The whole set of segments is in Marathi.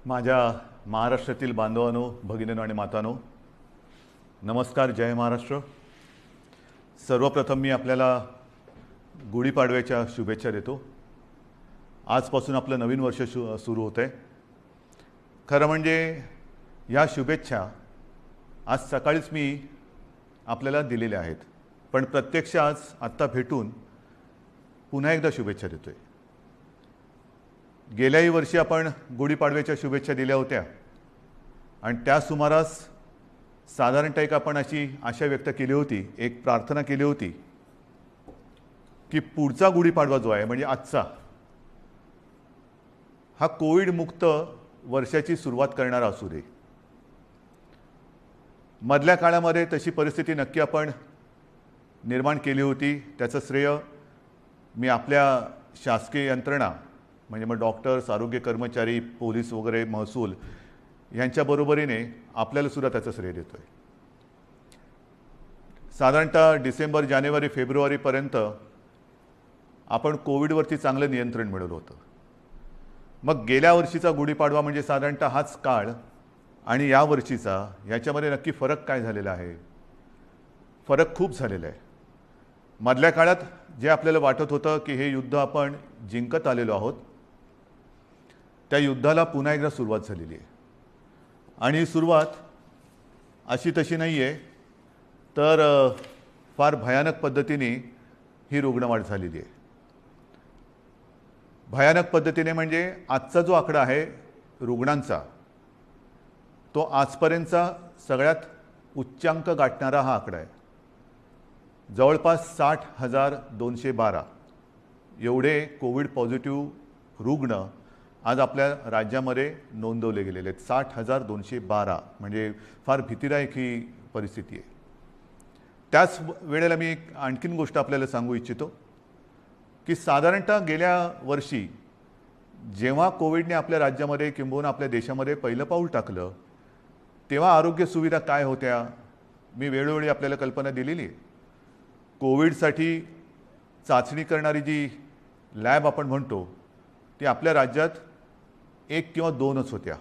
माझ्या महाराष्ट्रातील बांधवांनो, भगिनींनो आणि मातांनो, नमस्कार. जय महाराष्ट्र. सर्वप्रथम मी आपल्याला गुढीपाडव्याच्या शुभेच्छा देतो. आजपासून आपलं नवीन वर्ष सुरू होतं आहे. खरं म्हणजे या शुभेच्छा आज सकाळीच मी आपल्याला दिलेल्या आहेत, पण प्रत्यक्ष आज आत्ता भेटून पुन्हा एकदा शुभेच्छा देतोय. गेल्याही वर्षी आपण गुढीपाडव्याच्या शुभेच्छा दिल्या होत्या आणि त्या सुमारास साधारणतः एक आपण अशी आशा व्यक्त केली होती, एक प्रार्थना केली होती की पुढचा गुढीपाडवा जो आहे म्हणजे आजचा, हा कोविड मुक्त वर्षाची सुरुवात करणारा असू दे. मधल्या काळामध्ये तशी परिस्थिती नक्की आपण निर्माण केली होती. त्याचं श्रेय मी आपल्या शासकीय यंत्रणा म्हणजे मग डॉक्टर्स, आरोग्य कर्मचारी, पोलीस वगैरे, महसूल यांच्या बरोबरीने आपल्याला सुद्धा त्याचं श्रेय देतोय. साधारणतः डिसेंबर, जानेवारी, फेब्रुवारीपर्यंत आपण कोविडवरती चांगलं नियंत्रण मिळवलं होतं. मग गेल्या वर्षीचा गुढीपाडवा म्हणजे साधारणतः हाच काळ आणि या वर्षीचा याच्यामध्ये नक्की फरक काय झालेला आहे? फरक खूप झालेला आहे. मधल्या काळात जे आपल्याला वाटत होतं की हे युद्ध आपण जिंकत आलेलो आहोत, त्या युद्धाला पुन्हा एकदा सुरुवात झालेली आहे. आणि ही सुरुवात अशी तशी नाही आहे, तर फार भयानक पद्धतीने ही रुग्णवाढ झालेली आहे. भयानक पद्धतीने म्हणजे आजचा जो आकडा आहे रुग्णांचा, तो आजपर्यंतचा सगळ्यात उच्चांक गाठणारा हा आकडा आहे. जवळपास 60,212 एवढे कोविड पॉझिटिव्ह रुग्ण आज आपल्या राज्यामध्ये नोंदवले गेलेले आहेत. 60,212 म्हणजे फार भीतीदायक ही परिस्थिती आहे. त्याच वेळेला मी एक आणखीन गोष्ट आपल्याला सांगू इच्छितो की साधारणतः गेल्या वर्षी जेव्हा कोविडने आपल्या राज्यामध्ये किंबहुना आपल्या देशामध्ये पहिलं पाऊल टाकलं, तेव्हा आरोग्य सुविधा काय होत्या मी वेळोवेळी आपल्याला कल्पना दिलेली आहे. कोविडसाठी चाचणी करणारी जी लॅब आपण म्हणतो ती आपल्या राज्यात 1 किंवा 2च होत्या.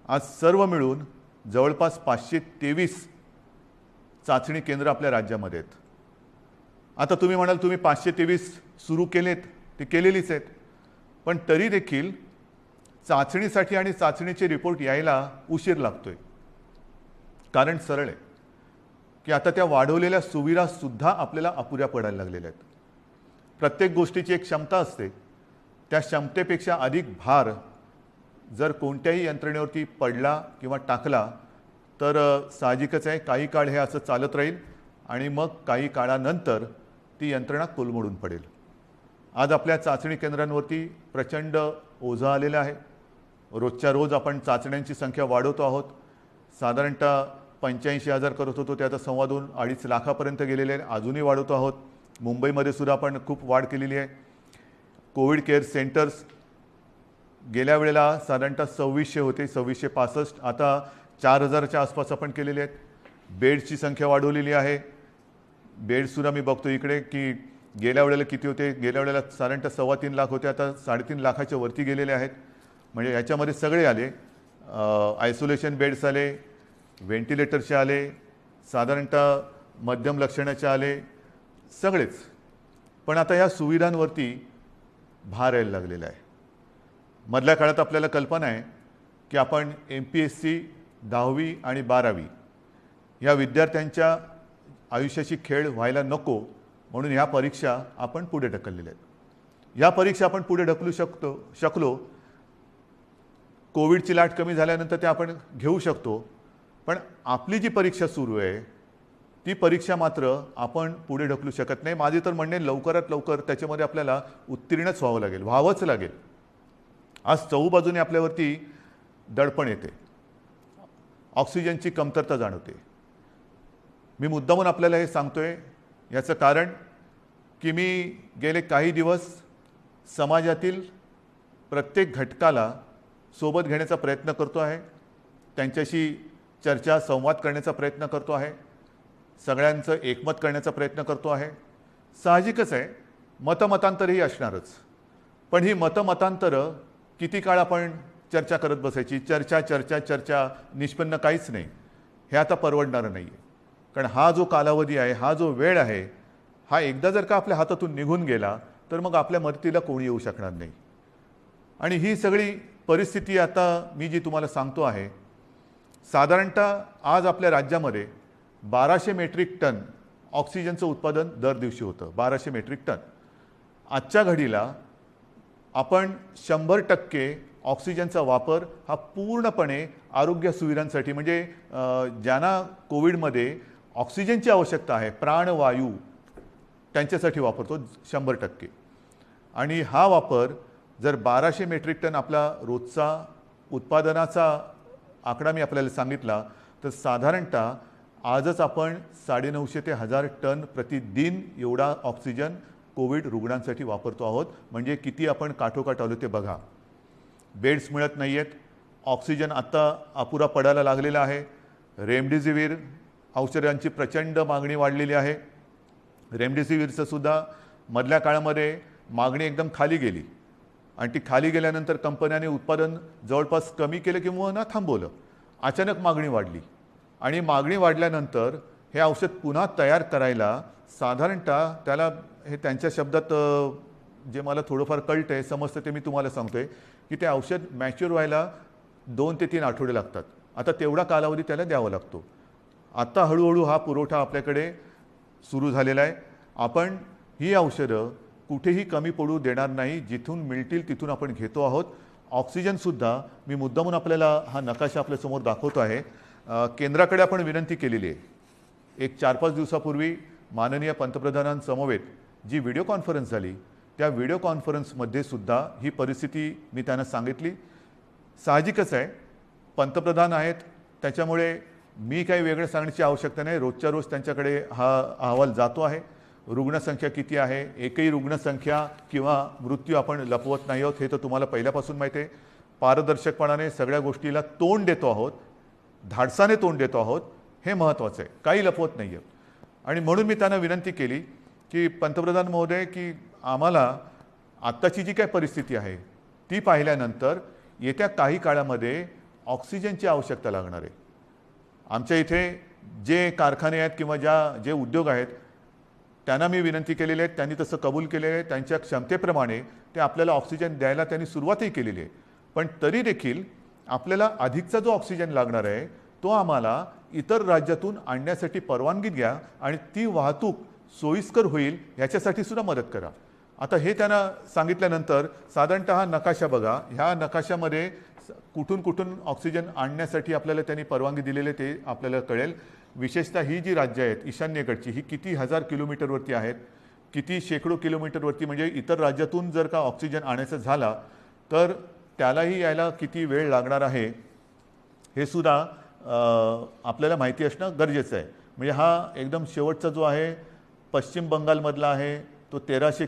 आज सर्व मिळून जवळपास 523 चाचणी केंद्र आपल्या राज्यामध्ये आहेत. आता तुम्ही म्हणाल तुम्ही 523 सुरू केलेत, ती केलेलीच आहेत, पण तरी देखील चाचणीसाठी आणि चाचणीचे रिपोर्ट यायला उशीर लागतोय. कारण सरळ आहे की आता त्या वाढवलेल्या सुविधासुद्धा आपल्याला अपुऱ्या पडायला लागलेल्या आहेत. प्रत्येक गोष्टीची एक क्षमता असते, त्या क्षमतेपेक्षा अधिक भार जर कोणत्याही यंत्रणेवरती पडला किंवा टाकला तर साहजिकच आहे काही काळ हे असं चालत राहील आणि मग काही काळानंतर ती यंत्रणा कोलमडून पडेल. आज आपल्या चाचणी केंद्रांवरती प्रचंड ओझं आलेलं आहे. रोजच्या रोज आपण चाचण्यांची संख्या वाढवतो आहोत. साधारणतः 85,000 करत होतो, ते आता 2.25-2.5 लाखापर्यंत गेलेले आहे. अजूनही वाढवतो आहोत. मुंबईमध्ये सुद्धा आपण खूप वाढ केलेली आहे. कोविड केअर सेंटर्स गेल्या वेळेला साधारणतः 2600 होते, 2665, आता 4000च्या आसपास आपण केलेले आहेत. बेड्सची संख्या वाढवलेली आहे. बेड्ससुद्धा मी बघतो इकडे की गेल्या वेळेला किती होते, गेल्या वेळेला साधारणतः 3.25 लाख होते, आता 3.5 लाखाच्या वरती गेलेले आहेत. म्हणजे याच्यामध्ये सगळे आले, आयसोलेशन बेड्स आले, व्हेंटिलेटरचे आले, साधारणतः मध्यम लक्षणाचे आले, सगळेच. पण आता या सुविधांवरती भार यायला लागलेला आहे. मधल्या काळात आपल्याला कल्पना आहे की आपण MPSC 10वी आणि 12वी या विद्यार्थ्यांच्या आयुष्याची खेळ व्हायला नको म्हणून ह्या परीक्षा आपण पुढे ढकललेल्या आहेत. या परीक्षा आपण पुढे ढकलू शकलो. कोविडची लाट कमी झाल्यानंतर ते आपण घेऊ शकतो, पण आपली जी परीक्षा सुरू आहे ती परीक्षा मात्र आपण पुढे ढकलू शकत नाही. माझे तर म्हणणे लवकरात लवकर त्याच्यामध्ये आपल्याला उत्तीर्णच व्हावंच लागेल. आज चहूबाजूने आपल्यावरती दडपण येते, ऑक्सिजनची कमतरता जाणवते. मी मुद्दामून आपल्याला हे सांगतोय याचं कारण की मी गेले काही दिवस समाजातील प्रत्येक घटकाला सोबत घेण्याचा प्रयत्न करतो आहे, त्यांच्याशी चर्चा संवाद करण्याचा प्रयत्न करतो आहे, सगळ्यांचं एकमत करण्याचा प्रयत्न करतो आहे. साहजिकच आहे मतमतांतरही असणारच, पण ही मतमतांतरं किती काळ आपण चर्चा करत बसायची, चर्चा चर्चा चर्चा, निष्पन्न काहीच नाही. हे आता परवडणारं नाही आहे. कारण हा जो कालावधी आहे, हा जो वेळ आहे, हा एकदा जर का आपल्या हातातून निघून गेला तर मग आपल्या मदतीला कोणी येऊ शकणार नाही. आणि ही सगळी परिस्थिती आता मी जी तुम्हाला सांगतो आहे, साधारणतः आज आपल्या राज्यामध्ये 1200 मेट्रिक टन ऑक्सिजनचं उत्पादन दर दिवशी होतं. 1200 मेट्रिक टन. आजच्या घडीला आपण 100% ऑक्सिजनचा वापर हा पूर्णपणे आरोग्य सुविधांसाठी, म्हणजे ज्यांना कोविडमध्ये ऑक्सिजनची आवश्यकता आहे, प्राणवायू, त्यांच्यासाठी वापरतो 100%. आणि हा वापर जर 1200 मेट्रिक टन आपला रोजचा उत्पादनाचा आकडा मी आपल्याला सांगितला, तर साधारणतः आजच आपण 950 ते 1000 टन प्रतिदिन एवढा ऑक्सिजन कोविड रुग्णांसाठी वापरतो आहोत. म्हणजे किती आपण काठोकाठ आलो ते बघा. बेड्स मिळत नाही आहेत, ऑक्सिजन आत्ता अपुरा पडायला लागलेला आहे. रेमडेसिवीर औषधांची प्रचंड मागणी वाढलेली आहे. रेमडेसिवीरचं सुद्धा मधल्या काळामध्ये मागणी एकदम खाली गेली आणि ती खाली गेल्यानंतर कंपन्यांनी उत्पादन जवळपास कमी केलं किंवा ना थांबवलं. अचानक मागणी वाढली आणि मागणी वाढल्यानंतर हे औषध पुन्हा तयार करायला साधारणतः त्याला, हे त्यांच्या शब्दात जे मला थोडंफार कळतं आहे, समजतं ते मी तुम्हाला सांगतो आहे, की ते औषध मॅच्युअर व्हायला 2 ते 3 आठवडे लागतात. आता तेवढा कालावधी त्याला द्यावा लागतो. आता हळूहळू हा पुरवठा आपल्याकडे सुरू झालेला आहे. आपण ही औषधं कुठेही कमी पडू देणार नाही. जिथून मिळतील तिथून आपण घेतो आहोत. ऑक्सिजनसुद्धा मी मुद्दामून आपल्याला हा नकाशा आपल्यासमोर दाखवतो आहे. केंद्राकडे आपण विनंती केलेली आहे. एक 4-5 दिवसापूर्वी माननीय पंतप्रधानांसमवेत जी व्हिडिओ कॉन्फरन्स झाली, त्या व्हिडिओ कॉन्फरन्समध्ये सुद्धा ही परिस्थिती मी त्यांना सांगितली. साहजिकच आहे, पंतप्रधान आहेत, त्याच्यामुळे मी काही वेगळं सांगण्याची आवश्यकता नाही. रोजच्या रोज त्यांच्याकडे हा अहवाल जातो आहे. रुग्णसंख्या किती आहे, एकही रुग्णसंख्या किंवा मृत्यू आपण लपवत नाही आहोत, हे तर तुम्हाला पहिल्यापासून माहिती आहे. पारदर्शकपणाने सगळ्या गोष्टीला तोंड देतो आहोत, धाडसाने तोंड देतो आहोत, हे महत्त्वाचं आहे. काही लपवत नाही आहे. आणि म्हणून मी त्यांना विनंती केली की पंतप्रधान महोदय, की आम्हाला आत्ताची जी काय परिस्थिती आहे ती पाहिल्यानंतर येत्या काही काळामध्ये ऑक्सिजनची आवश्यकता लागणार आहे. आमच्या इथे जे कारखाने आहेत किंवा जे उद्योग आहेत त्यांना मी विनंती केलेली आहे, त्यांनी तसं कबूल केलेलं आहे. त्यांच्या क्षमतेप्रमाणे ते आपल्याला ऑक्सिजन द्यायला त्यांनी सुरुवातही केलेली आहे. पण तरी देखील आपल्याला अधिकचा जो ऑक्सिजन लागणार आहे तो आम्हाला इतर राज्यातून आणण्यासाठी परवानगी द्या आणि ती वाहतूक सोयीस्कर होईल याच्यासाठी सुद्धा मदत करा. आता हे त्यांना सांगितल्यानंतर साधारणतः हा नकाशा बघा. ह्या नकाशामध्ये कुठून कुठून ऑक्सिजन आणण्यासाठी आपल्याला त्यांनी परवानगी दिलेले ते आपल्याला कळेल. विशेषतः ही जी राज्य आहेत ईशान्येकडची, ही किती हजार किलोमीटरवरती आहेत, किती शेकडो किलोमीटरवरती. म्हणजे इतर राज्यातून जर का ऑक्सिजन आणायचं झाला तर त्यालाही यायला किती वेळ लागणार आहे हे सुद्धा आपल्याला माहिती असणं गरजेचं आहे. म्हणजे हा एकदम शेवटचा जो आहे पश्चिम बंगालमधला आहे, तो 1300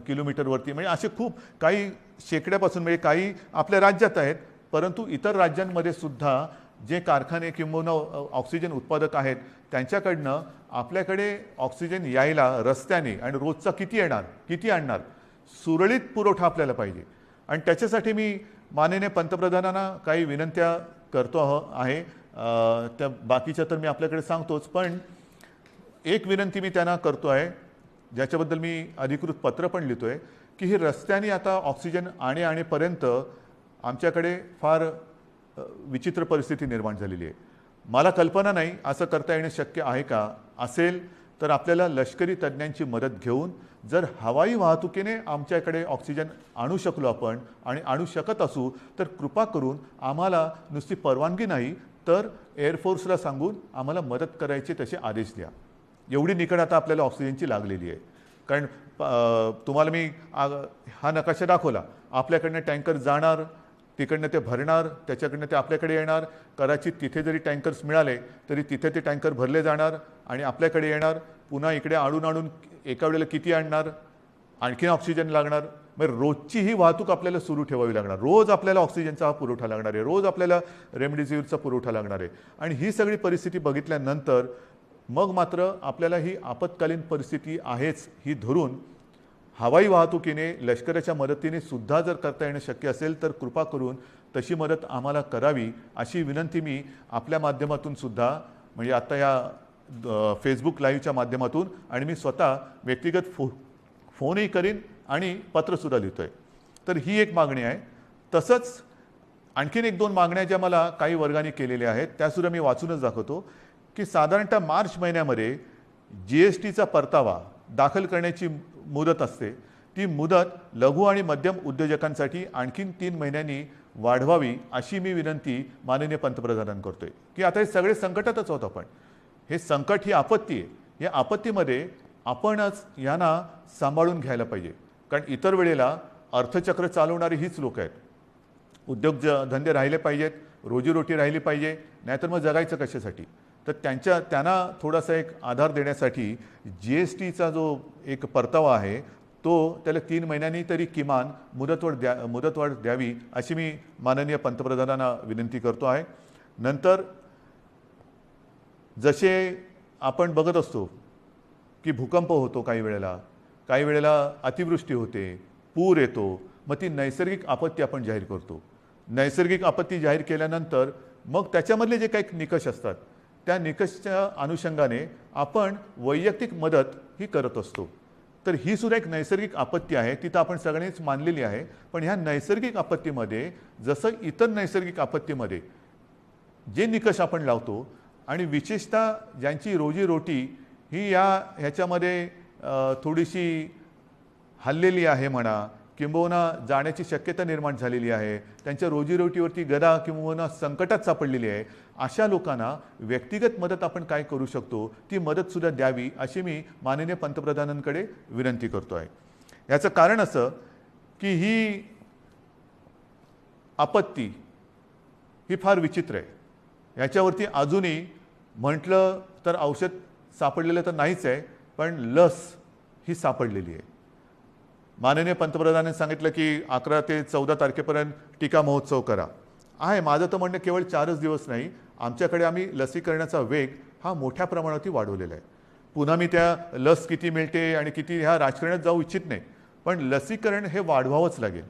किलोमीटरवरती. म्हणजे असे खूप काही शेकड्यापासून, म्हणजे काही आपल्या राज्यात आहेत, परंतु इतर राज्यांमध्ये सुद्धा जे कारखाने किंवा ऑक्सिजन उत्पादक आहेत त्यांच्याकडनं आपल्याकडे ऑक्सिजन यायला रस्त्याने आणि रोजचा किती येणार, किती आणणार, सुरळीत पुरवठा आपल्याला पाहिजे. आणि त्याच्यासाठी मी माननीय पंतप्रधानांना काही विनंत्या करतो आहे. त्या बाकीच्या तर मी आपल्याकडे सांगतोच, पण एक विनंती मी त्यांना करतो आहे, ज्याच्याबद्दल मी अधिकृत पत्र पण लिहितो आहे, की ही रस्त्याने आता ऑक्सिजन आणेपर्यंत आमच्याकडे फार विचित्र परिस्थिती निर्माण झालेली आहे. मला कल्पना नाही असं करता येणं शक्य आहे का. असेल तर आपल्याला लष्करी तज्ज्ञांची मदत घेऊन जर हवाई वाहतुकीने आमच्याकडे ऑक्सिजन आणू शकलो आपण आणि आणू शकत असू तर कृपा करून आम्हाला नुसती परवानगी नाही तर एअरफोर्सला सांगून आम्हाला मदत करायचे तसे आदेश द्या. एवढी निकड आता आपल्याला ऑक्सिजनची लागलेली आहे. कारण तुम्हाला मी हा नकाशा दाखवला. आपल्याकडनं टँकर जाणार, तिकडनं ते भरणार, त्याच्याकडनं ते आपल्याकडे येणार. कदाचित तिथे जरी टँकर्स मिळाले तरी तिथे ते टँकर भरले जाणार आणि आपल्याकडे येणार. पुन्हा इकडे आणून एका वेळेला किती आणणार, आणखीन ऑक्सिजन लागणार. मग रोजची ही वाहतूक आपल्याला सुरू ठेवावी लागणार. रोज आपल्याला ऑक्सिजनचा हा पुरवठा लागणार आहे, रोज आपल्याला रेमडेसिवीरचा पुरवठा लागणार आहे. आणि ही सगळी परिस्थिती बघितल्यानंतर मग मात्र आपल्याला ही आपत्कालीन परिस्थिती आहेच ही धरून हवाई वाहतुकीने लष्कराच्या मदतीने सुद्धा जर करता येणं शक्य असेल तर कृपा करून तशी मदत आम्हाला करावी अशी विनंती मी आपल्या माध्यमातून सुद्धा म्हणजे आता या फेसबुक लाईव्हच्या माध्यमातून आणि मी स्वतः व्यक्तिगत फोनही करीन आणि पत्रसुद्धा लिहितो आहे. तर ही एक मागणी आहे. तसंच आणखीन एक दोन मागण्या ज्या मला काही वर्गाने केलेल्या आहेत त्यासुद्धा मी वाचूनच दाखवतो की साधारणतः मार्च महिन्यामध्ये GSTचा परतावा दाखल करण्याची मुदत असते. ती मुदत लघु आणि मध्यम उद्योजकांसाठी आणखीन 3 महिन्यांनी वाढवावी अशी मी विनंती माननीय पंतप्रधानांना करतोय की आता हे सगळे संकटातच आहोत आपण. हे संकट ही आपत्ती आहे. या आपत्तीमध्ये आपणच यांना सांभाळून घ्यायला पाहिजे. कारण इतर वेळेला अर्थचक्र चालवणारी हीच लोक आहेत. धंदे राहिले पाहिजेत, रोजीरोटी राहिली पाहिजे, नाहीतर मग जगायचं कशासाठी. तर त्यांना थोडासा एक आधार देण्यासाठी GSTचा जो एक परतावा आहे तो त्याला 3 महिन्यांनी तरी किमान मुदतवाढ द्यावी अशी मी माननीय पंतप्रधानांना विनंती करतो आहे. नंतर जसे आपण बघत असतो की भूकंप होतो, काही वेळेला अतिवृष्टी होते, पूर येतो, मग ती नैसर्गिक आपत्ती आपण जाहीर करतो. नैसर्गिक आपत्ती जाहीर केल्यानंतर मग त्याच्यामधले जे काही निकष असतात त्या निकषच्या अनुषंगाने आपण वैयक्तिक मदत ही करत असतो. तर ही सुद्धा एक नैसर्गिक आपत्ती आहे, तिथं आपण सगळ्यांनीच मानलेली आहे. पण ह्या नैसर्गिक आपत्तीमध्ये जसं इतर नैसर्गिक आपत्तीमध्ये जे निकष आपण लावतो आणि विशेषतः ज्यांची रोजीरोटी ही ह्याच्यामध्ये थोडीशी हल्लेली आहे म्हणा किंबहुना जाण्याची शक्यता निर्माण झालेली आहे, त्यांच्या रोजीरोटीवरती गदा किंवा संकटात सापडलेली आहे, अशा लोकांना व्यक्तिगत मदत आपण काय करू शकतो ती मदतसुद्धा द्यावी अशी मी माननीय पंतप्रधानांकडे विनंती करतो आहे. याचं कारण असं की ही आपत्ती ही फार विचित्र आहे. याच्यावरती अजूनही म्हटलं तर औषध सापडलेलं तर नाहीच आहे, पण लस ही सापडलेली आहे. माननीय पंतप्रधानांनी सांगितलं की 11 ते 14 तारखेपर्यंत टीका महोत्सव करा आहे. माझं तर म्हणणं केवळ 4च दिवस नाही, आमच्याकडे आम्ही लसीकरणाचा वेग हा मोठ्या प्रमाणात वाढवलेला आहे. पुन्हा मी त्या लस किती मिळते आणि किती ह्या राजकारणात जाऊ इच्छित नाही, पण लसीकरण हे वाढवावंच लागेल.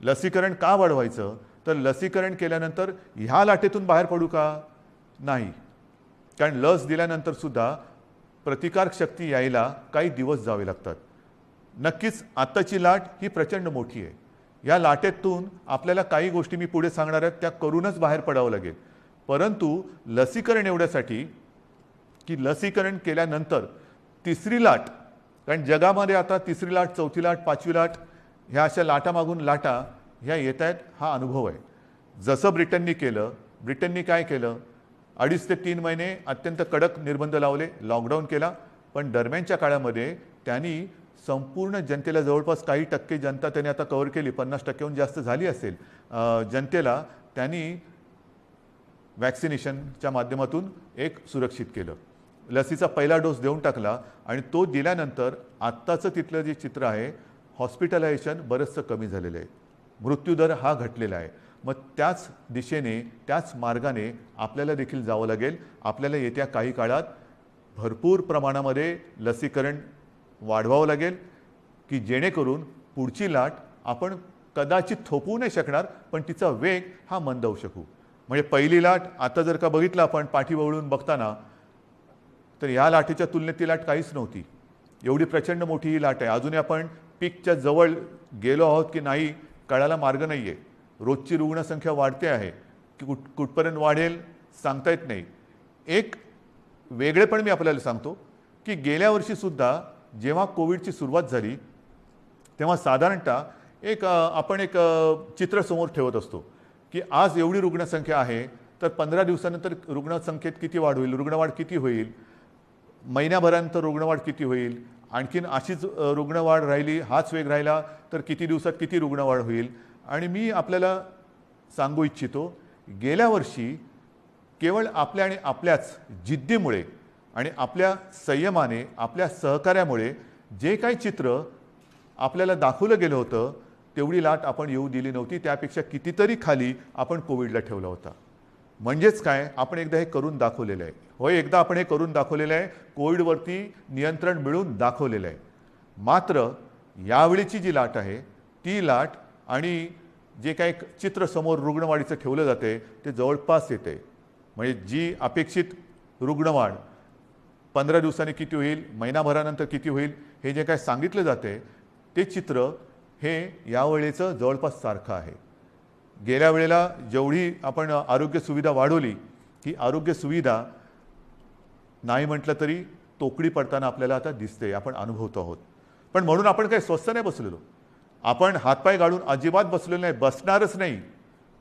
लसीकरण का वाढवायचं तर लसीकरण केल्यानंतर ह्या लाटेतून बाहेर पडू का नाही. कारण लस दिल्यानंतर सुद्धा प्रतिकारक शक्ती यायला काही दिवस जावे लागतात. नक्कीच आत्ताची लाट ही प्रचंड मोठी आहे. या लाटेतून आपल्याला काही गोष्टी मी पुढे सांगणार आहेत त्या करूनच बाहेर पडावं लागेल. परंतु लसीकरण एवढ्यासाठी की लसीकरण केल्यानंतर तिसरी लाट, कारण जगामध्ये आता तिसरी लाट, चौथी लाट, पाचवी लाट ह्या अशा लाटामागून लाटा ह्या येत आहेत, हा अनुभव आहे. जसं ब्रिटननी काय केलं 2.5 ते 3 महिने अत्यंत कडक निर्बंध लावले, लॉकडाऊन केला. पण दरम्यानच्या काळामध्ये त्यांनी संपूर्ण जनतेला जवळपास काही टक्के जनता त्यांनी आता कव्हर केली, 50%हून जास्त झाली असेल जनतेला त्यांनी वॅक्सिनेशनच्या माध्यमातून एक सुरक्षित केलं. लसीचा पहिला डोस देऊन टाकला आणि तो दिल्यानंतर आत्ताचं तिथलं जे चित्र आहे हॉस्पिटलायझेशन बरंचसं कमी झालेलं आहे, मृत्यूदर हा घटलेला आहे. मग त्याच दिशेने त्याच मार्गाने आपल्याला देखील जावं लागेल. आपल्याला येत्या काही काळात भरपूर प्रमाणामध्ये लसीकरण वाढवावं लागेल की जेणेकरून पुढची लाट आपण कदाचित थोपवू नाही शकणार, पण तिचा वेग हा मंदावू शकू. म्हणजे पहिली लाट आता जर का बघितलं आपण पाठीवळून बघताना तर ह्या लाटेच्या तुलनेत ती लाट काहीच नव्हती. एवढी प्रचंड मोठी ही लाट आहे. अजूनही आपण पीकच्या जवळ गेलो आहोत की नाही कळायला मार्ग नाही आहे. रोजची रुग्णसंख्या वाढते आहे की कुठपर्यंत वाढेल सांगता येत नाही. एक वेगळेपण मी आपल्याला सांगतो की गेल्या वर्षीसुद्धा जेव्हा कोविडची सुरुवात झाली तेव्हा साधारणतः आपण एक चित्र समोर ठेवत असतो की आज एवढी रुग्णसंख्या आहे तर 15 दिवसानंतर रुग्णसंख्येत किती वाढ होईल, रुग्णवाढ किती होईल, महिन्याभरानंतर रुग्णवाढ किती होईल, आणखीन अशीच रुग्णवाढ राहिली, हाच वेग राहिला तर किती दिवसात किती रुग्णवाढ होईल. आणि मी आपल्याला सांगू इच्छितो गेल्या वर्षी केवळ आपल्या आणि आपल्याच जिद्दीमुळे आणि आपल्या संयमाने, आपल्या सहकार्यामुळे जे काही चित्र आपल्याला दाखवलं गेलं होतं तेवढी लाट आपण येऊ दिली नव्हती. त्यापेक्षा कितीतरी खाली आपण कोविडला ठेवला होता. म्हणजेच काय, आपण एकदा हे करून दाखवलेलं आहे. होय, एकदा आपण हे करून दाखवलेलं आहे, कोविडवरती नियंत्रण मिळवून दाखवलेलं आहे. मात्र यावेळीची जी लाट आहे ती लाट आणि जे काही चित्र समोर रुग्णवाढीचं ठेवलं जाते ते जवळपास येते. म्हणजे जी अपेक्षित रुग्णवाढ 15 दिवसांनी किती होईल, महिनाभरानंतर किती होईल, हे जे काय सांगितलं जाते ते चित्र हे यावेळेचं जवळपास सारखं आहे. गेल्या वेळेला जेवढी आपण आरोग्य सुविधा वाढवली ही आरोग्य सुविधा नाही म्हटलं तरी तोकडी पडताना आपल्याला आता दिसते, आपण अनुभवतो आहोत. पण म्हणून आपण काही स्वस्थ नाही बसलेलो, आपण हातपाय गाळून अजिबात बसलेलो नाही, बसणारच नाही.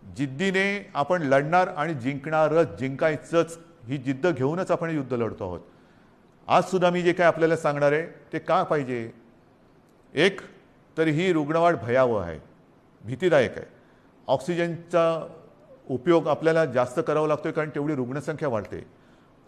जिद्दीने आपण लढणार आणि जिंकणारच, जिंकायचंच ही जिद्द घेऊनच आपण युद्ध लढतो आहोत. आज सुद्धा मी जे काय आपल्याला सांगणार आहे ते का पाहिजे. एक तर ही रुग्णवाढ भयावह आहे, भीतीदायक आहे. ऑक्सिजनचा उपयोग आपल्याला जास्त करावा लागतोय कारण तेवढी रुग्णसंख्या वाढते.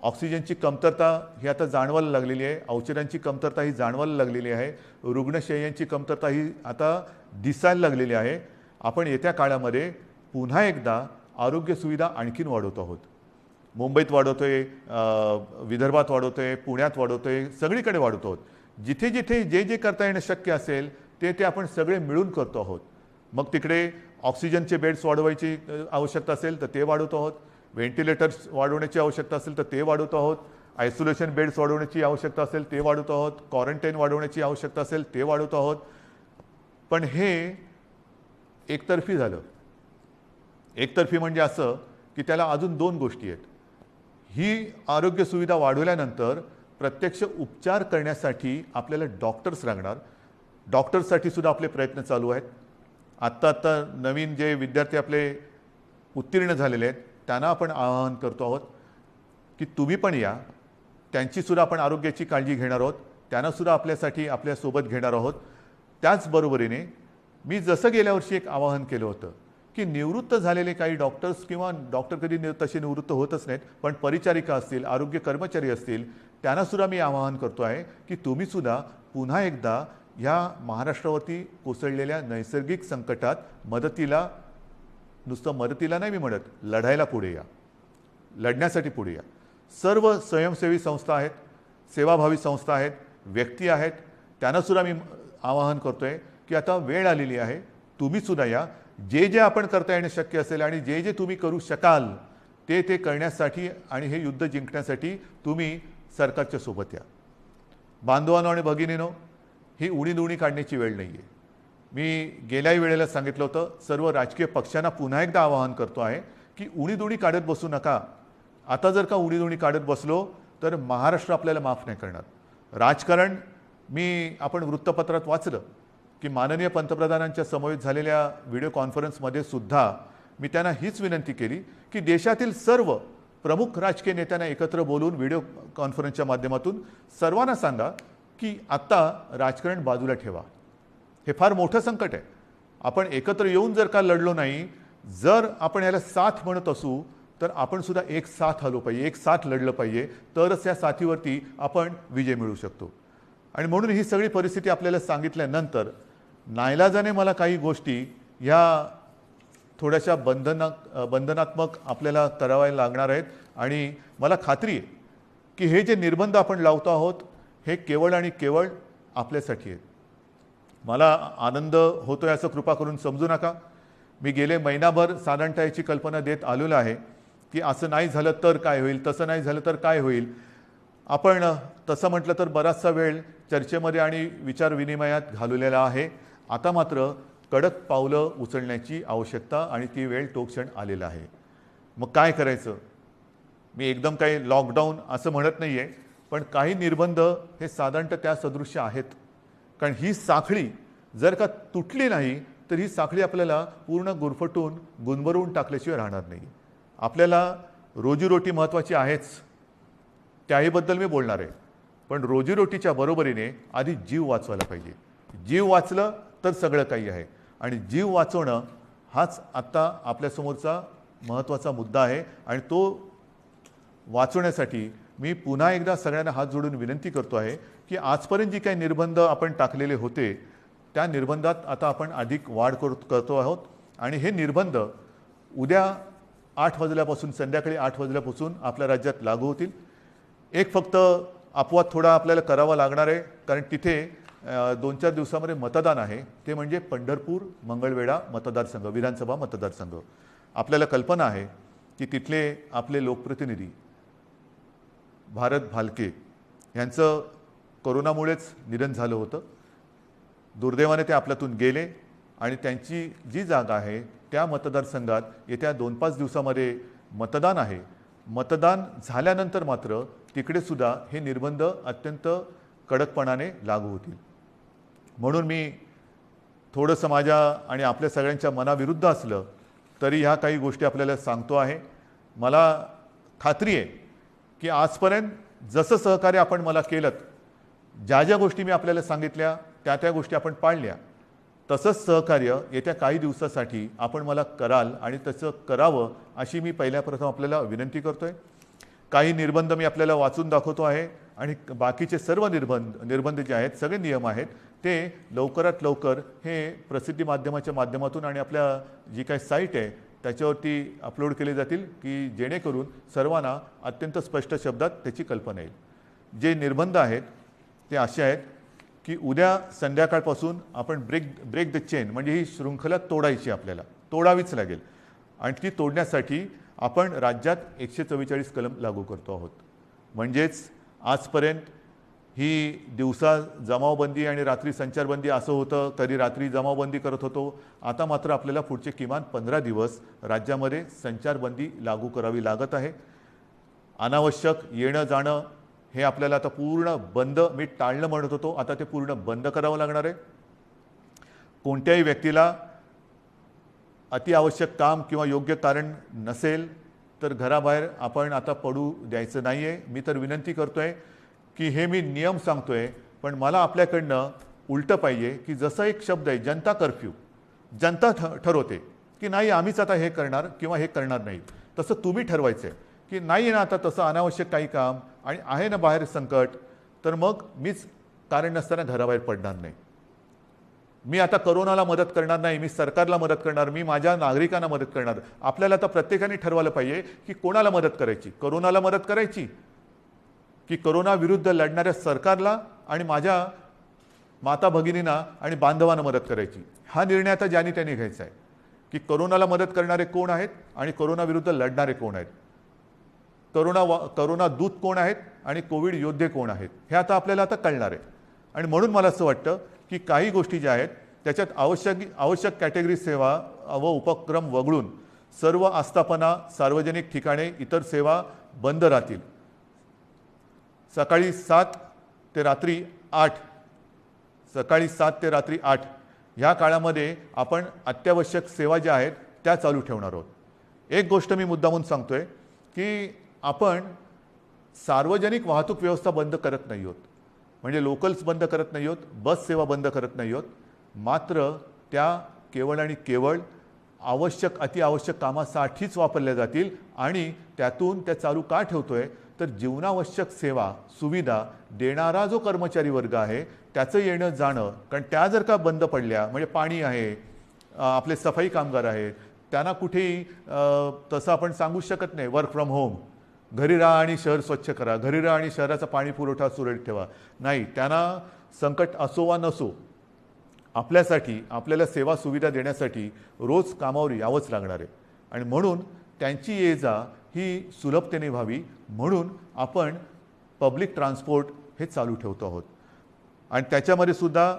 ऑक्सिजनची कमतरता ही आता जाणवायला लागलेली आहे, औषधांची कमतरता ही जाणवायला लागलेली आहे, रुग्णशय्यांची कमतरता ही आता दिसायला लागलेली आहे. आपण येत्या काळामध्ये पुन्हा एकदा आरोग्य सुविधा आणखीन वाढवतो आहोत. मुंबईत वाढवतोय, विदर्भात वाढवतोय, पुण्यात वाढवतोय, सगळीकडे वाढवतो आहोत. जिथे जिथे जे जे करता येणं शक्य असेल ते ते आपण सगळे मिळून करतो आहोत. मग तिकडे ऑक्सिजनचे बेड्स वाढवायची आवश्यकता असेल तर ते वाढवतो आहोत, व्हेंटिलेटर्स वाढवण्याची आवश्यकता असेल तर ते वाढवतो आहोत, आयसोलेशन बेड्स वाढवण्याची आवश्यकता असेल ते वाढवतो आहोत, क्वारंटाईन वाढवण्याची आवश्यकता असेल ते वाढवतो आहोत. पण हे एकतर्फी झालं. एकतर्फी म्हणजे असं की त्याला अजून दोन गोष्टी आहेत. ही आरोग्य सुविधा वाढवल्यानंतर प्रत्यक्ष उपचार करण्यासाठी आपल्याला डॉक्टर्स लागणार. डॉक्टर्ससाठी सुद्धा आपले प्रयत्न चालू आहेत. आत्ता नवीन जे विद्यार्थी आपले उत्तीर्ण झालेले आहेत त्यांना आपण आवाहन करतो आहोत की तुम्ही पण या, त्यांचीसुद्धा आपण आरोग्याची काळजी घेणार आहोत, त्यांनासुद्धा आपल्यासाठी आपल्यासोबत घेणार आहोत. त्याचबरोबरीने मी जसं गेल्या वर्षी एक आवाहन केलं होतं की निवृत्त झालेले काही डॉक्टर्स किंवा डॉक्टर कधी तसे निवृत्त होतच नाहीत, पण परिचारिका असतील, आरोग्य कर्मचारी असतील, त्यांनासुद्धा मी आवाहन करतो आहे की तुम्हीसुद्धा पुन्हा एकदा ह्या महाराष्ट्रावरती कोसळलेल्या नैसर्गिक संकटात मदतीला, नुसतं मदतीला नाही मी म्हणत, लढायला पुढे या, लढण्यासाठी पुढे या. सर्व स्वयंसेवी संस्था आहेत, सेवाभावी संस्था आहेत, व्यक्ती आहेत, त्यांनासुद्धा मी आवाहन करतो आहे की आता वेळ आलेली आहे, तुम्हीसुद्धा या. जे जे आपण करता येणं शक्य असेल आणि जे जे तुम्ही करू शकाल ते ते करण्यासाठी आणि हे युद्ध जिंकण्यासाठी तुम्ही सरकारच्या सोबत या. बांधवांनो आणि भगिनीनो, ही उणीधुणी काढण्याची वेळ नाही आहे. मी गेल्याही वेळेला सांगितलं होतं, सर्व राजकीय पक्षांना पुन्हा एकदा आवाहन करतो आहे की उणीधुणी काढत बसू नका. आता जर का उणीधुणी काढत बसलो तर महाराष्ट्र आपल्याला माफ नाही करणार. राजकारण आपण वृत्तपत्रात वाचलं की माननीय पंतप्रधानांच्या समवेत झालेल्या व्हिडिओ कॉन्फरन्समध्ये सुद्धा मी त्यांना हीच विनंती केली की देशातील सर्व प्रमुख राजकीय नेत्यांना एकत्र बोलून व्हिडिओ कॉन्फरन्सच्या माध्यमातून सर्वांना सांगा की आत्ता राजकारण बाजूला ठेवा. हे फार मोठं संकट आहे. आपण एकत्र येऊन जर का लढलो नाही, जर आपण याला साथ म्हणत असू तर आपण सुद्धा एक साथ आलो पाहिजे, एक साथ लढलं पाहिजे, तरच या साथीवरती आपण विजय मिळवू शकतो. आणि म्हणून ही सगळी परिस्थिती आपल्याला सांगितल्यानंतर नाईलाजाने मला काही गोष्टी ह्या थोड्याशा बंधनात्मक आपल्याला करावायला लागणार आहेत. आणि मला खात्री आहे की हे जे निर्बंध आपण लावतो आहोत हे केवळ आणि केवळ आपल्यासाठी आहेत. मला आनंद होतोय असं कृपा करून समजू नका. मी गेले महिनाभर साधारणतः याची कल्पना देत आलेलो आहे की असं नाही झालं तर काय होईल, तसं नाही झालं तर काय होईल. आपण तसं म्हटलं तर बराचसा वेळ चर्चेमध्ये आणि विचारविनिमयात घालवलेला आहे. आता मात्र कडक पावलं उचलण्याची आवश्यकता आणि ती वेळ तो क्षण आलेला आहे. मग काय करायचं. मी एकदम काही लॉकडाऊन असं म्हणत नाही आहे, पण काही निर्बंध हे साधारणतः त्या सदृश्य आहेत. कारण ही साखळी जर का तुटली नाही तर ही साखळी आपल्याला पूर्ण गुरफटून गुंबरून टाकल्याशिवाय राहणार नाही. आपल्याला रोजीरोटी महत्त्वाची आहेच, त्याहीबद्दल मी बोलणार आहे. पण रोजीरोटीच्या बरोबरीने आधी जीव वाचवायला पाहिजे. जीव वाचलं तर सगळं काही आहे. आणि जीव वाचवणं हाच आत्ता आपल्यासमोरचा महत्त्वाचा मुद्दा आहे. आणि तो वाचवण्यासाठी मी पुन्हा एकदा सगळ्यांना हात जोडून विनंती करतो आहे की आजपर्यंत जी काही निर्बंध आपण टाकलेले होते त्या निर्बंधात आता आपण अधिक वाढ करतो आहोत. आणि हे निर्बंध उद्या 8 वाजल्यापासून, संध्याकाळी 8 वाजल्यापासून आपल्या राज्यात लागू होतील. एक फक्त अपवाद थोडा आपल्याला करावा लागणार आहे, कारण तिथे 2-4 दिवसामध्ये मतदान आहे, ते म्हणजे पंढरपूर मंगळवेढा मतदारसंघ, विधानसभा मतदारसंघ. आपल्याला कल्पना आहे की तिथले आपले लोकप्रतिनिधी भारत भालके यांचं कोरोनामुळेच निधन झालं होतं. दुर्दैवाने ते आपल्यातून गेले आणि त्यांची जी जागा आहे त्या मतदारसंघात येत्या 2-5 दिवसामध्ये मतदान आहे. मतदान झाल्यानंतर मात्र तिकडे सुद्धा हे निर्बंध अत्यंत कडकपणाने लागू होतील. म्हणून मी थोडंसं माझ्या आणि आपल्या सगळ्यांच्या मनाविरुद्ध असलं तरी ह्या काही गोष्टी आपल्याला सांगतो आहे. मला खात्री आहे की आजपर्यंत जसं सहकार्य आपण मला केलं, ज्या ज्या गोष्टी मी आपल्याला सांगितल्या त्या गोष्टी आपण पाळल्या, तसंच सहकार्य येत्या काही दिवसासाठी आपण मला कराल आणि तसं करावं अशी मी पहिल्याप्रथम आपल्याला विनंती करतोय. काही निर्बंध मी आपल्याला वाचून दाखवतो आहे आणि बाकीचे सर्व निर्बंध जे आहेत, सगळे नियम आहेत, ते लवकरात लवकर हे प्रसिद्धी माध्यमाच्या माध्यमातून आणि आपल्या जी काही साईट आहे त्याच्यावरती अपलोड केले जातील की जेणेकरून सर्वांना अत्यंत स्पष्ट शब्दात त्याची कल्पना येईल. जे निर्बंध आहेत ते असे आहेत की उद्या संध्याकाळपासून आपण ब्रेक द चेन म्हणजे ही शृंखला तोडायची, आपल्याला तोडावीच लागेल आणि ती तोडण्यासाठी आपण राज्यात 144 कलम लागू करतो आहोत. म्हणजेच आजपर्यंत ही दिवसा जमावबंदी आणि रात्री संचारबंदी असं होतं, कधी रात्री जमावबंदी करत होतो. आता मात्र आपल्याला पुढचे किमान 15 दिवस राज्यामध्ये संचारबंदी लागू करावी लागत आहे. अनावश्यक येणं जाणं हे आपल्याला आता पूर्ण बंद, मी टाळणं म्हणत होतो, आता ते पूर्ण बंद करावं लागणार आहे. कोणत्याही व्यक्तीला अतिआवश्यक काम किंवा योग्य कारण नसेल तर घराबाहेर आपण आता पडू द्यायचं नाही आहे. मी तर विनंती करतोय की हे मी नियम सांगतोय, पण मला आपल्याकडनं उलटं पाहिजे की जसं एक शब्द आहे जनता कर्फ्यू, जनता ठरवते की नाही आम्हीच आता हे करणार किंवा हे करणार नाही, तसं तुम्ही ठरवायचं आहे की नाही ना आता तसं अनावश्यक काही काम आणि आहे ना बाहेर संकट, तर मग मीच कारण नसताना घराबाहेर पडणार नाही. मी आता कोरोनाला मदत करणार नाही, मी सरकारला मदत करणार, मी माझ्या नागरिकांना मदत करणार. आपल्याला आता प्रत्येकाने ठरवायला पाहिजे की कोणाला मदत करायची, कोरोनाला मदत करायची की कोरोना विरुद्ध लढणाऱ्या सरकारला आणि माझ्या माता भगिनींना आणि बांधवांना मदत करायची. हा निर्णय आता ज्यांनी त्यांनी घ्यायचा आहे की कोरोनाला मदत करणारे कोण आहेत आणि कोरोना विरुद्ध लढणारे कोण आहेत, कोरोना दूत कोण आहेत आणि कोविड योद्धे कोण आहेत, हे आता आपल्याला आता कळणार आहे. आणि म्हणून मला असं वाटतं की काही गोष्टी ज्या आहेत त्याच्यात आवश्यक कॅटेगरी सेवा व उपक्रम वगळून सर्व आस्थापना, सार्वजनिक ठिकाणे, इतर सेवा बंद राहतील. सकाळी 7 ते रात्री 8 ह्या काळामध्ये आपण अत्यावश्यक सेवा ज्या आहेत त्या चालू ठेवणार आहोत. एक गोष्ट मी मुद्दामून सांगतोय की आपण सार्वजनिक वाहतूक व्यवस्था बंद करत नाही आहोत, म्हणजे लोकल्स बंद करत नाही आहोत, बस सेवा बंद करत नाही आहोत. मात्र त्या केवळ आणि केवळ अतिआवश्यक कामासाठीच वापरल्या जातील आणि त्यातून त्या चालू का ठेवतोय तर जीवनावश्यक सेवा सुविधा देणारा जो कर्मचारी वर्ग आहे त्याचं येणं जाणं, कारण त्या जर का बंद पडल्या म्हणजे पाणी आहे, आपले सफाई कामगार आहेत, त्यांना कुठेही तसं आपण सांगू शकत नाही वर्क फ्रॉम होम, घरी राहा आणि शहर स्वच्छ करा, घरी राहा आणि शहराचा पाणी पुरवठा सुरळीत ठेवा, नाही, त्यांना संकट असो वा नसो आपल्यासाठी आपल्याला सेवा सुविधा देण्यासाठी रोज कामावर यावंच लागणार आहे. आणि म्हणून त्यांची ये जा ही सुलभतेने व्हावी म्हणून आपण पब्लिक ट्रान्सपोर्ट हे चालू ठेवतो आहोत. आणि त्याच्यामध्ये सुद्धा